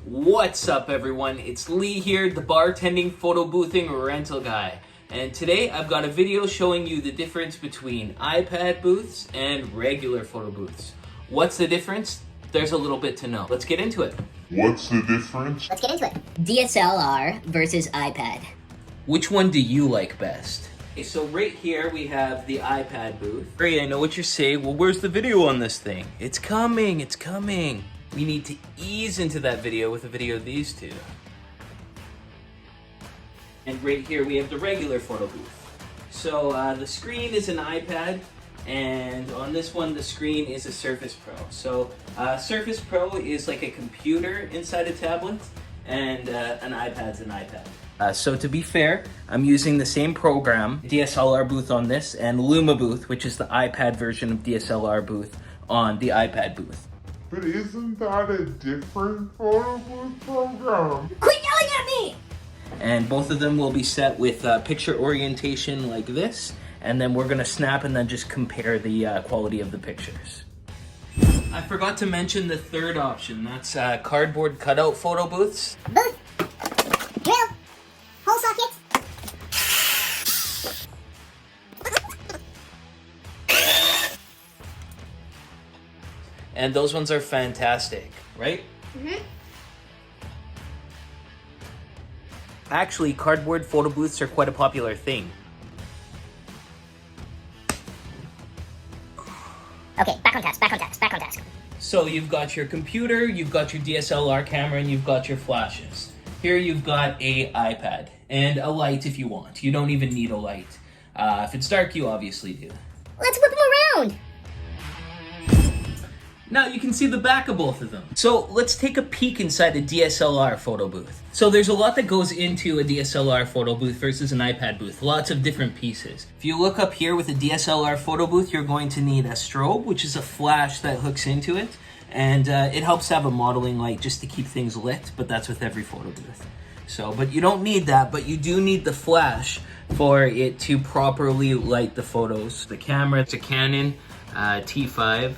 What's up, everyone? It's Lee here, the bartending, photo boothing, rental guy. And today I've got a video showing you the difference between iPad booths and regular photo booths. What's the difference? There's a little bit to know. Let's get into it. What's the difference? Let's get into it. DSLR versus iPad. Which one do you like best? Okay, so right here we have the iPad booth. Great, I know what you're saying. Well, where's the video on this thing? It's coming, it's coming. We need to ease into that video with a video of these two. And right here we have the regular photo booth. So the screen is an iPad, and on this one the screen is a Surface Pro. So Surface Pro is like a computer inside a tablet, and an iPad's an iPad. So to be fair, I'm using the same program, DSLR booth on this, and Lumabooth, which is the iPad version of DSLR booth, on the iPad booth. But isn't that a different photo booth program? Quit yelling at me! And both of them will be set with picture orientation like this, and then we're gonna snap and then just compare the quality of the pictures. I forgot to mention the third option. That's cardboard cutout photo booths. Booth. Drill. Hole sockets. And those ones are fantastic, right? Mm-hmm. Actually, cardboard photo booths are quite a popular thing. Okay, back on task. So you've got your computer, you've got your DSLR camera, and you've got your flashes. Here you've got a iPad and a light if you want. You don't even need a light. If it's dark, you obviously do. Let's whip them around. Now you can see the back of both of them. So let's take a peek inside a DSLR photo booth. So there's a lot that goes into a DSLR photo booth versus an iPad booth. Lots of different pieces. If you look up here with a DSLR photo booth, you're going to need a strobe, which is a flash that hooks into it. And it helps have a modeling light just to keep things lit, but that's with every photo booth. So, but you don't need that, but you do need the flash for it to properly light the photos. The camera, it's a Canon T5.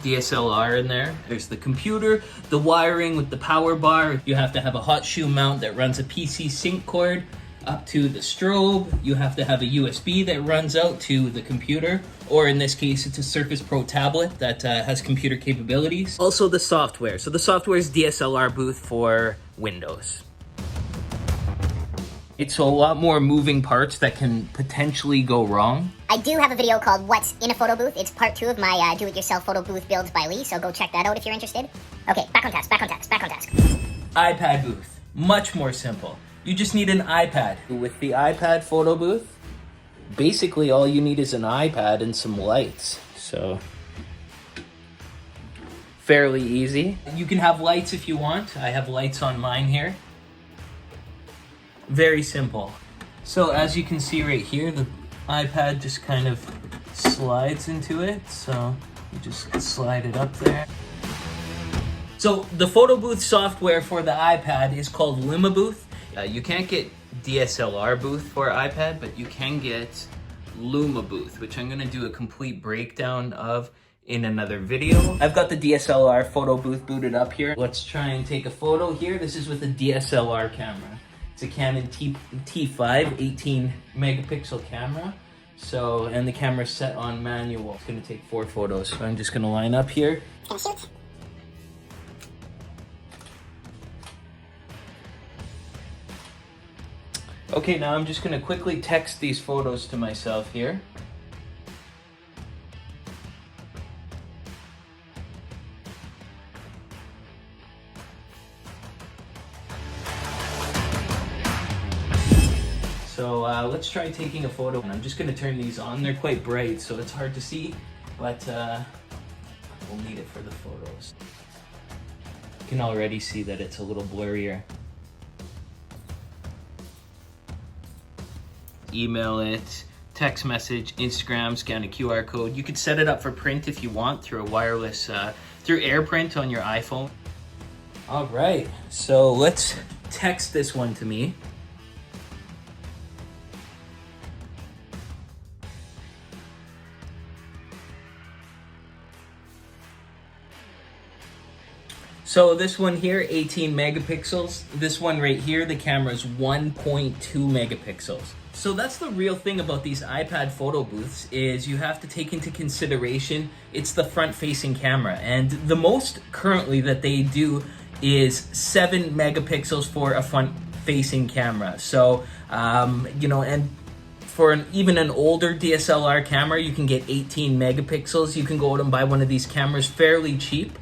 DSLR in there. There's the computer, the wiring with the power bar. You have to have a hot shoe mount that runs a PC sync cord up to the strobe. You have to have a USB that runs out to the computer, or in this case, it's a Surface Pro tablet that has computer capabilities. Also the software. So the software is DSLR booth for Windows. It's a lot more moving parts that can potentially go wrong. I do have a video called What's in a Photo Booth. It's part 2 of my do-it-yourself photo booth builds by Lee, so go check that out if you're interested. Okay, back on task. iPad booth, much more simple. You just need an iPad. With the iPad photo booth, basically all you need is an iPad and some lights. So, fairly easy. You can have lights if you want. I have lights on mine here. Very simple. So as you can see right here, the iPad just kind of slides into it. So you just slide it up there. So the photo booth software for the iPad is called Lumabooth. You can't get DSLR booth for iPad, but you can get Lumabooth, which I'm gonna do a complete breakdown of in another video. I've got the DSLR photo booth booted up here. Let's try and take a photo here. This is with a DSLR camera. It's a Canon T5 18 megapixel camera. So, and the camera's set on manual. It's gonna take 4 photos. So I'm just gonna line up here. Okay, now I'm just gonna quickly text these photos to myself here. So let's try taking a photo. And I'm just gonna turn these on. They're quite bright, so it's hard to see, but we'll need it for the photos. You can already see that it's a little blurrier. Email it, text message, Instagram, scan a QR code. You could set it up for print if you want through a wireless, through AirPrint on your iPhone. All right, so let's text this one to me. So this one here, 18 megapixels. This one right here, the camera is 1.2 megapixels. So that's the real thing about these iPad photo booths, is you have to take into consideration it's the front-facing camera. And the most currently that they do is 7 megapixels for a front-facing camera. So, you know, and for even an older DSLR camera, you can get 18 megapixels. You can go out and buy one of these cameras fairly cheap.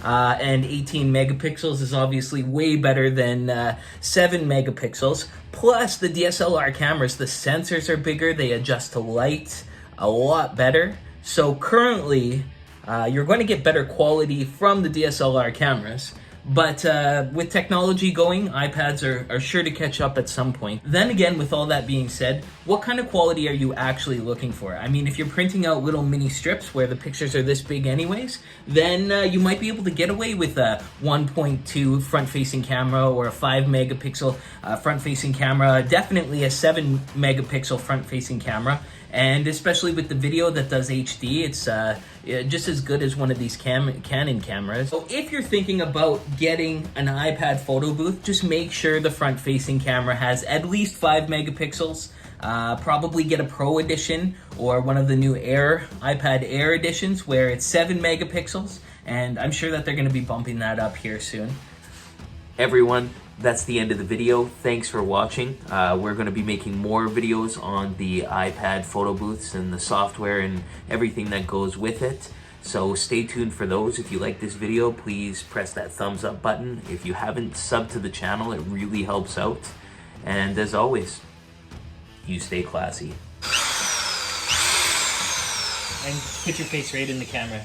And 18 megapixels is obviously way better than 7 megapixels. Plus, the DSLR cameras, the sensors are bigger, they adjust to light a lot better. So currently, you're going to get better quality from the DSLR cameras. But with technology going, iPads are sure to catch up at some point. Then again, with all that being said, what kind of quality are you actually looking for? I mean, if you're printing out little mini strips where the pictures are this big anyways, then you might be able to get away with a 1.2 front-facing camera or a 5 megapixel front-facing camera, definitely a 7 megapixel front-facing camera. And especially with the video that does HD, it's just as good as one of these Canon cameras. So if you're thinking about getting an iPad photo booth, just make sure the front-facing camera has at least 5 megapixels. Probably get a Pro edition or one of the new iPad Air editions where it's 7 megapixels. And I'm sure that they're going to be bumping that up here soon. Everyone, that's the end of the video. Thanks for watching. We're going to be making more videos on the iPad photo booths and the software and everything that goes with it. So stay tuned for those. If you like this video, please press that thumbs up button. If you haven't subbed to the channel, it really helps out. And as always, you stay classy. And put your face right in the camera.